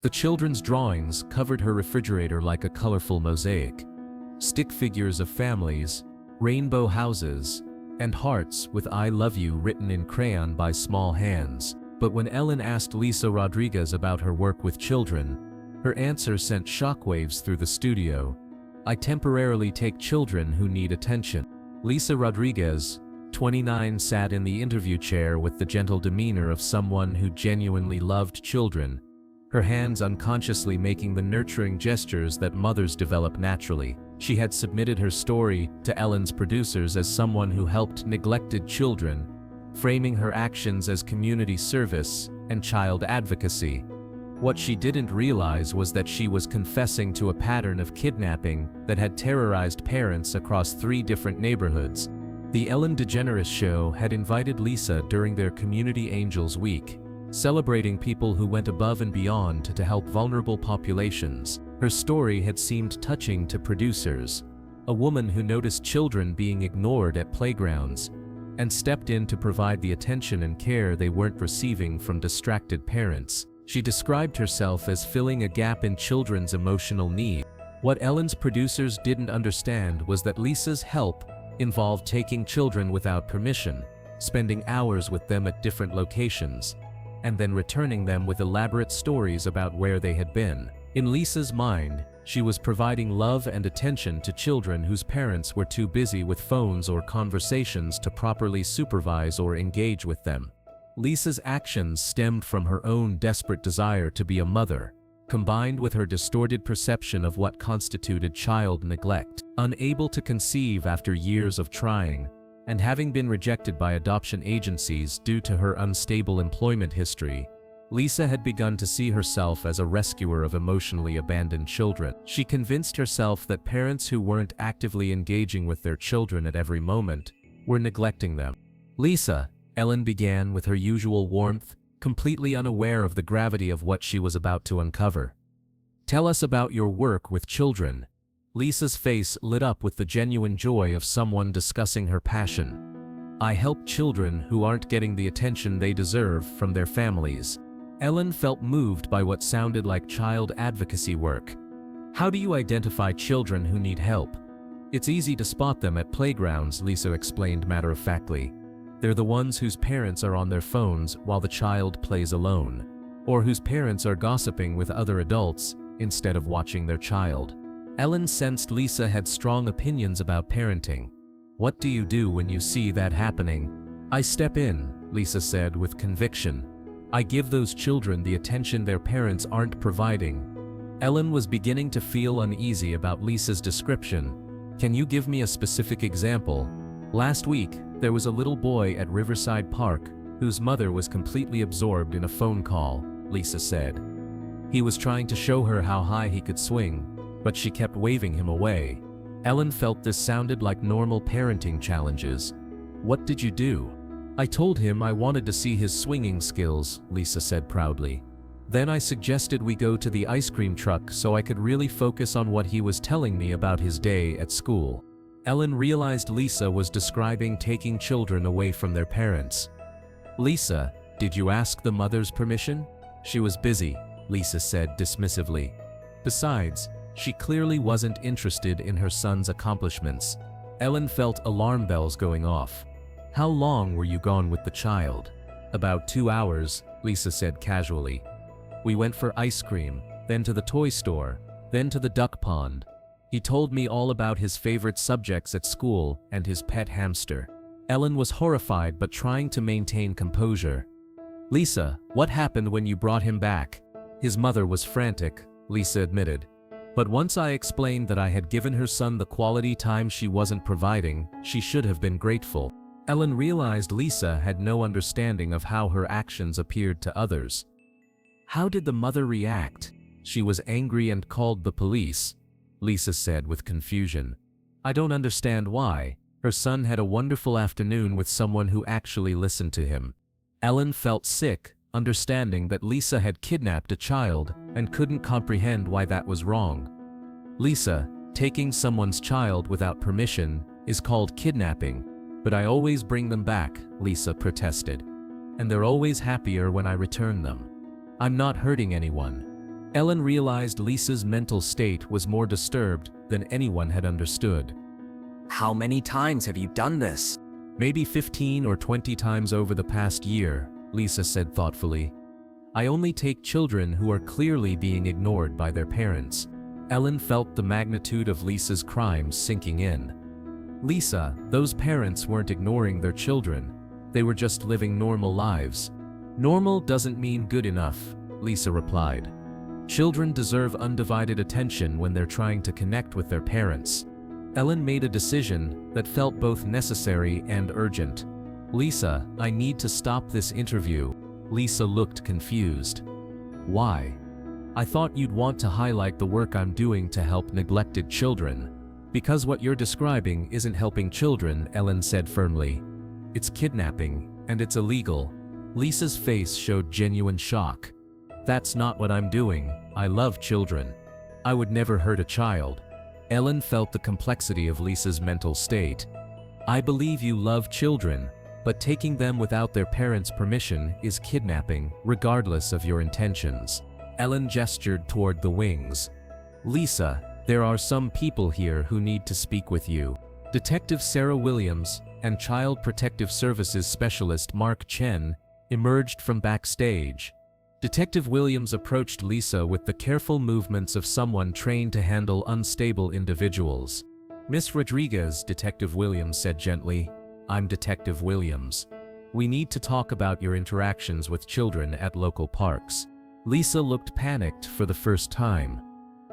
The children's drawings covered her refrigerator like a colorful mosaic. Stick figures of families, rainbow houses, and hearts with "I love you" written in crayon by small hands. But when Ellen asked Lisa Rodriguez about her work with children, her answer sent shockwaves through the studio. "I temporarily take children who need attention." Lisa Rodriguez, 29, sat in the interview chair with the gentle demeanor of someone who genuinely loved children, her hands unconsciously making the nurturing gestures that mothers develop naturally. She had submitted her story to Ellen's producers as someone who helped neglected children, framing her actions as community service and child advocacy. What she didn't realize was that she was confessing to a pattern of kidnapping that had terrorized parents across 3 different neighborhoods. The Ellen DeGeneres Show had invited Lisa during their Community Angels Week, celebrating people who went above and beyond to help vulnerable populations. Her story had seemed touching to producers, a woman who noticed children being ignored at playgrounds and stepped in to provide the attention and care they weren't receiving from distracted parents. She described herself as filling a gap in children's emotional need. What Ellen's producers didn't understand was that Lisa's help involved taking children without permission, spending hours with them at different locations, and then returning them with elaborate stories about where they had been. In Lisa's mind, she was providing love and attention to children whose parents were too busy with phones or conversations to properly supervise or engage with them. Lisa's actions stemmed from her own desperate desire to be a mother, combined with her distorted perception of what constituted child neglect. Unable to conceive after years of trying, and having been rejected by adoption agencies due to her unstable employment history, Lisa had begun to see herself as a rescuer of emotionally abandoned children. She convinced herself that parents who weren't actively engaging with their children at every moment were neglecting them. "Lisa," Ellen began with her usual warmth, completely unaware of the gravity of what she was about to uncover. "Tell us about your work with children." Lisa's face lit up with the genuine joy of someone discussing her passion. "I help children who aren't getting the attention they deserve from their families." Ellen felt moved by what sounded like child advocacy work. "How do you identify children who need help?" "It's easy to spot them at playgrounds," Lisa explained matter-of-factly. "They're the ones whose parents are on their phones while the child plays alone, or whose parents are gossiping with other adults instead of watching their child." Ellen sensed Lisa had strong opinions about parenting. "What do you do when you see that happening?" "I step in," Lisa said with conviction. "I give those children the attention their parents aren't providing." Ellen was beginning to feel uneasy about Lisa's description. "Can you give me a specific example?" "Last week, there was a little boy at Riverside Park whose mother was completely absorbed in a phone call," Lisa said. "He was trying to show her how high he could swing, but she kept waving him away." Ellen felt this sounded like normal parenting challenges. "What did you do?" "I told him I wanted to see his swinging skills," Lisa said proudly. "Then I suggested we go to the ice cream truck so I could really focus on what he was telling me about his day at school." Ellen realized Lisa was describing taking children away from their parents. "Lisa, did you ask the mother's permission?" "She was busy," Lisa said dismissively. Besides, she clearly wasn't interested in her son's accomplishments. Ellen felt alarm bells going off. "How long were you gone with the child?" "About 2 hours," Lisa said casually. "We went for ice cream, then to the toy store, then to the duck pond. He told me all about his favorite subjects at school and his pet hamster." Ellen was horrified but trying to maintain composure. "Lisa, what happened when you brought him back?" "His mother was frantic," Lisa admitted. "But once I explained that I had given her son the quality time she wasn't providing, she should have been grateful." Ellen realized Lisa had no understanding of how her actions appeared to others. "How did the mother react?" "She was angry and called the police," Lisa said with confusion. "I don't understand why. Her son had a wonderful afternoon with someone who actually listened to him." Ellen felt sick, understanding that Lisa had kidnapped a child and couldn't comprehend why that was wrong. "Lisa, taking someone's child without permission is called kidnapping, but I always bring them back," Lisa protested. "And they're always happier when I return them. I'm not hurting anyone." Ellen realized Lisa's mental state was more disturbed than anyone had understood. How many times have you done this? Maybe 15 or 20 times over the past year, Lisa said thoughtfully. I only take children who are clearly being ignored by their parents. Ellen felt the magnitude of Lisa's crimes sinking in. Lisa, those parents weren't ignoring their children. They were just living normal lives. Normal doesn't mean good enough, Lisa replied. Children deserve undivided attention when they're trying to connect with their parents. Ellen made a decision that felt both necessary and urgent. Lisa, I need to stop this interview. Lisa looked confused. Why? I thought you'd want to highlight the work I'm doing to help neglected children. Because what you're describing isn't helping children, Ellen said firmly. It's kidnapping, and it's illegal. Lisa's face showed genuine shock. That's not what I'm doing. I love children. I would never hurt a child. Ellen felt the complexity of Lisa's mental state. I believe you love children, but taking them without their parents' permission is kidnapping, regardless of your intentions. Ellen gestured toward the wings. Lisa, there are some people here who need to speak with you. Detective Sarah Williams and Child Protective Services Specialist Mark Chen emerged from backstage. Detective Williams approached Lisa with the careful movements of someone trained to handle unstable individuals. Miss Rodriguez, Detective Williams said gently, I'm Detective Williams. We need to talk about your interactions with children at local parks. Lisa looked panicked for the first time.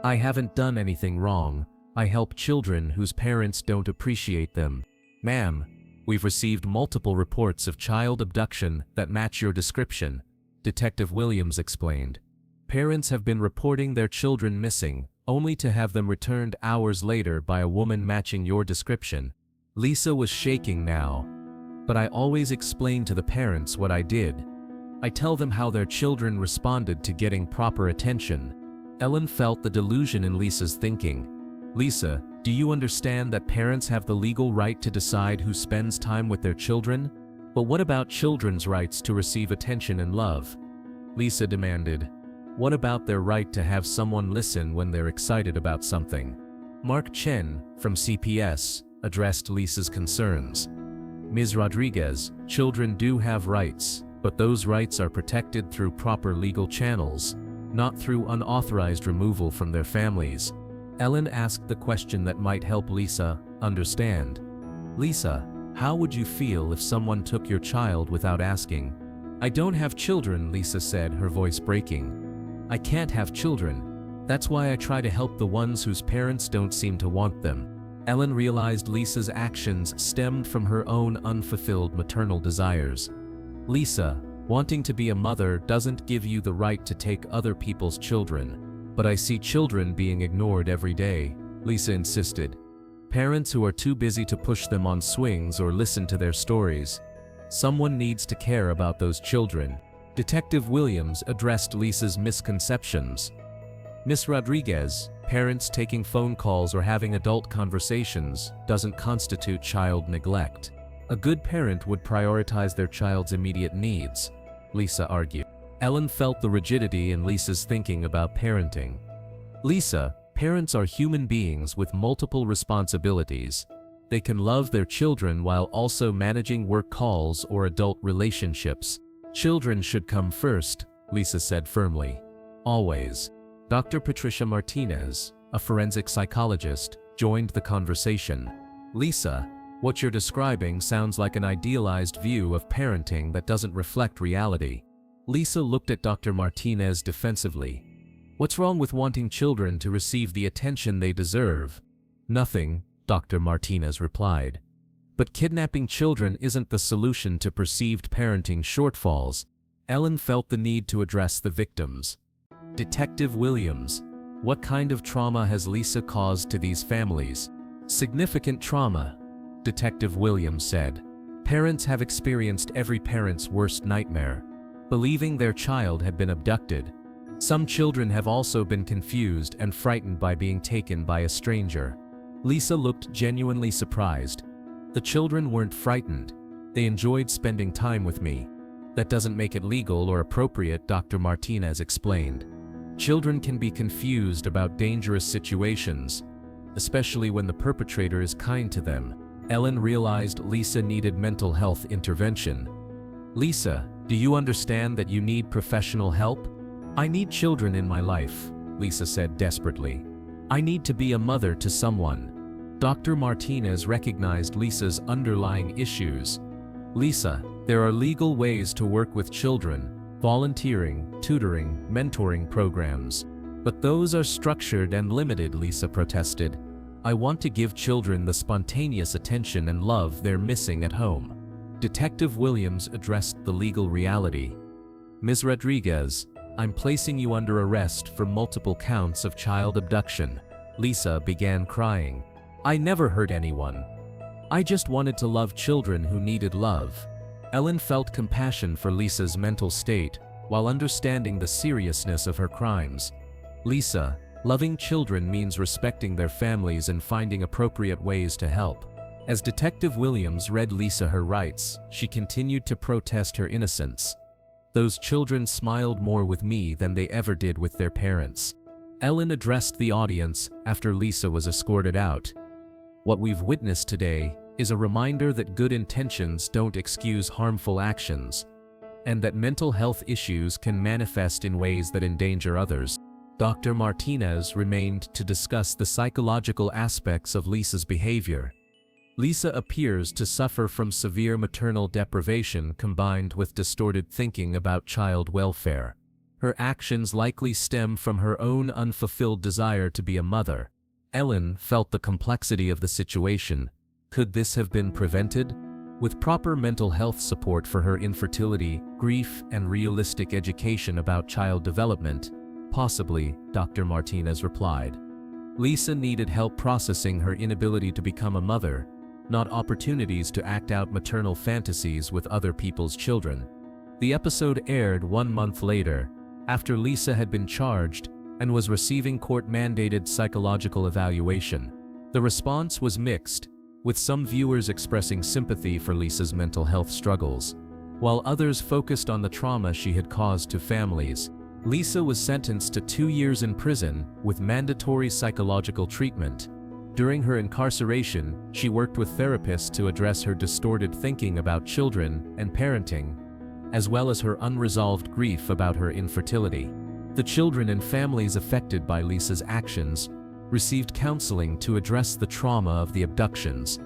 I haven't done anything wrong. I help children whose parents don't appreciate them. Ma'am, we've received multiple reports of child abduction that match your description, Detective Williams explained. Parents have been reporting their children missing, only to have them returned hours later by a woman matching your description. Lisa was shaking now. But I always explain to the parents what I did. I tell them how their children responded to getting proper attention. Ellen felt the delusion in Lisa's thinking. Lisa, do you understand that parents have the legal right to decide who spends time with their children? But what about children's rights to receive attention and love? Lisa demanded. What about their right to have someone listen when they're excited about something? Mark Chen, from CPS, addressed Lisa's concerns. Ms. Rodriguez, children do have rights, but those rights are protected through proper legal channels, not through unauthorized removal from their families. Ellen asked the question that might help Lisa understand. Lisa, how would you feel if someone took your child without asking? I don't have children, Lisa said, her voice breaking. I can't have children. That's why I try to help the ones whose parents don't seem to want them. Ellen realized Lisa's actions stemmed from her own unfulfilled maternal desires. Lisa, wanting to be a mother doesn't give you the right to take other people's children. But I see children being ignored every day, Lisa insisted. Parents who are too busy to push them on swings or listen to their stories. Someone needs to care about those children. Detective Williams addressed Lisa's misconceptions. Miss Rodriguez, parents taking phone calls or having adult conversations doesn't constitute child neglect. A good parent would prioritize their child's immediate needs, Lisa argued. Ellen felt the rigidity in Lisa's thinking about parenting. Lisa, parents are human beings with multiple responsibilities. They can love their children while also managing work calls or adult relationships. Children should come first, Lisa said firmly. Always. Dr. Patricia Martinez, a forensic psychologist, joined the conversation. Lisa, what you're describing sounds like an idealized view of parenting that doesn't reflect reality. Lisa looked at Dr. Martinez defensively. What's wrong with wanting children to receive the attention they deserve? Nothing, Dr. Martinez replied. But kidnapping children isn't the solution to perceived parenting shortfalls. Ellen felt the need to address the victims. Detective Williams, what kind of trauma has Lisa caused to these families? Significant trauma, Detective Williams said. Parents have experienced every parent's worst nightmare, believing their child had been abducted. Some children have also been confused and frightened by being taken by a stranger. Lisa looked genuinely surprised. The children weren't frightened. They enjoyed spending time with me. That doesn't make it legal or appropriate, Dr. Martinez explained. Children can be confused about dangerous situations, especially when the perpetrator is kind to them. Ellen realized Lisa needed mental health intervention. "Lisa, do you understand that you need professional help?" "I need children in my life," Lisa said desperately. "I need to be a mother to someone." Dr. Martinez recognized Lisa's underlying issues. "Lisa, there are legal ways to work with children, volunteering, tutoring, mentoring programs. But those are structured and limited," Lisa protested. "I want to give children the spontaneous attention and love they're missing at home." Detective Williams addressed the legal reality. "Ms. Rodriguez, I'm placing you under arrest for multiple counts of child abduction." Lisa began crying. "I never hurt anyone. I just wanted to love children who needed love." Ellen felt compassion for Lisa's mental state while understanding the seriousness of her crimes. "Lisa, loving children means respecting their families and finding appropriate ways to help." As Detective Williams read Lisa her rights, she continued to protest her innocence. "Those children smiled more with me than they ever did with their parents." Ellen addressed the audience after Lisa was escorted out. "What we've witnessed today is a reminder that good intentions don't excuse harmful actions, and that mental health issues can manifest in ways that endanger others." Dr. Martinez remained to discuss the psychological aspects of Lisa's behavior. Lisa appears to suffer from severe maternal deprivation combined with distorted thinking about child welfare. Her actions likely stem from her own unfulfilled desire to be a mother. Ellen felt the complexity of the situation. Could this have been prevented? With proper mental health support for her infertility, grief, and realistic education about child development, possibly, Dr. Martinez replied. Lisa needed help processing her inability to become a mother, not opportunities to act out maternal fantasies with other people's children. The episode aired 1 month later, after Lisa had been charged and was receiving court-mandated psychological evaluation. The response was mixed, with some viewers expressing sympathy for Lisa's mental health struggles, while others focused on the trauma she had caused to families. Lisa was sentenced to 2 years in prison with mandatory psychological treatment. During her incarceration, she worked with therapists to address her distorted thinking about children and parenting, as well as her unresolved grief about her infertility. The children and families affected by Lisa's actions received counseling to address the trauma of the abductions.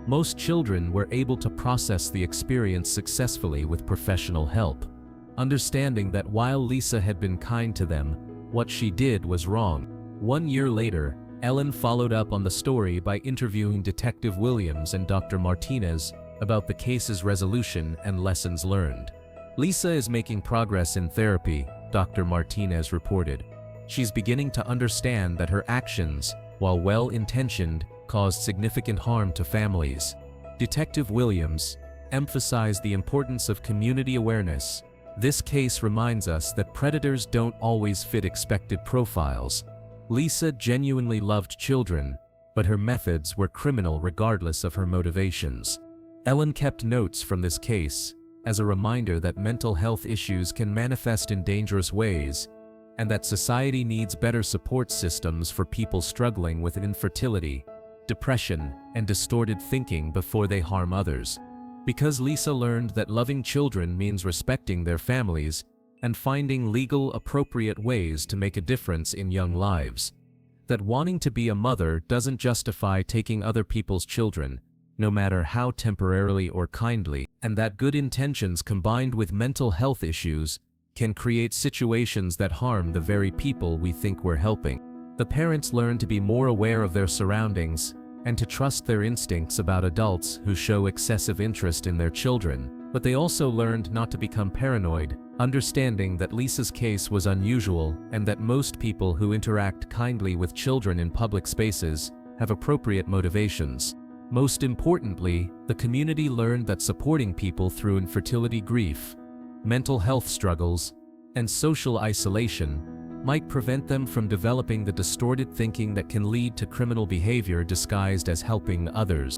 Most children were able to process the experience successfully with professional help, understanding that while Lisa had been kind to them, what she did was wrong. 1 year later, Ellen followed up on the story by interviewing Detective Williams and Dr. Martinez about the case's resolution and lessons learned. "Lisa is making progress in therapy," Dr. Martinez reported. "She's beginning to understand that her actions, while well-intentioned, caused significant harm to families." Detective Williams emphasized the importance of community awareness. "This case reminds us that predators don't always fit expected profiles." Lisa genuinely loved children, but her methods were criminal regardless of her motivations. Ellen kept notes from this case as a reminder that mental health issues can manifest in dangerous ways, and that society needs better support systems for people struggling with infertility, depression, and distorted thinking before they harm others. Because Lisa learned that loving children means respecting their families and finding legal, appropriate ways to make a difference in young lives. That wanting to be a mother doesn't justify taking other people's children, no matter how temporarily or kindly, and that good intentions combined with mental health issues can create situations that harm the very people we think we're helping. The parents learn to be more aware of their surroundings and to trust their instincts about adults who show excessive interest in their children, but they also learned not to become paranoid, understanding that Lisa's case was unusual and that most people who interact kindly with children in public spaces have appropriate motivations. Most importantly, the community learned that supporting people through infertility grief, mental health struggles, and social isolation might prevent them from developing the distorted thinking that can lead to criminal behavior disguised as helping others.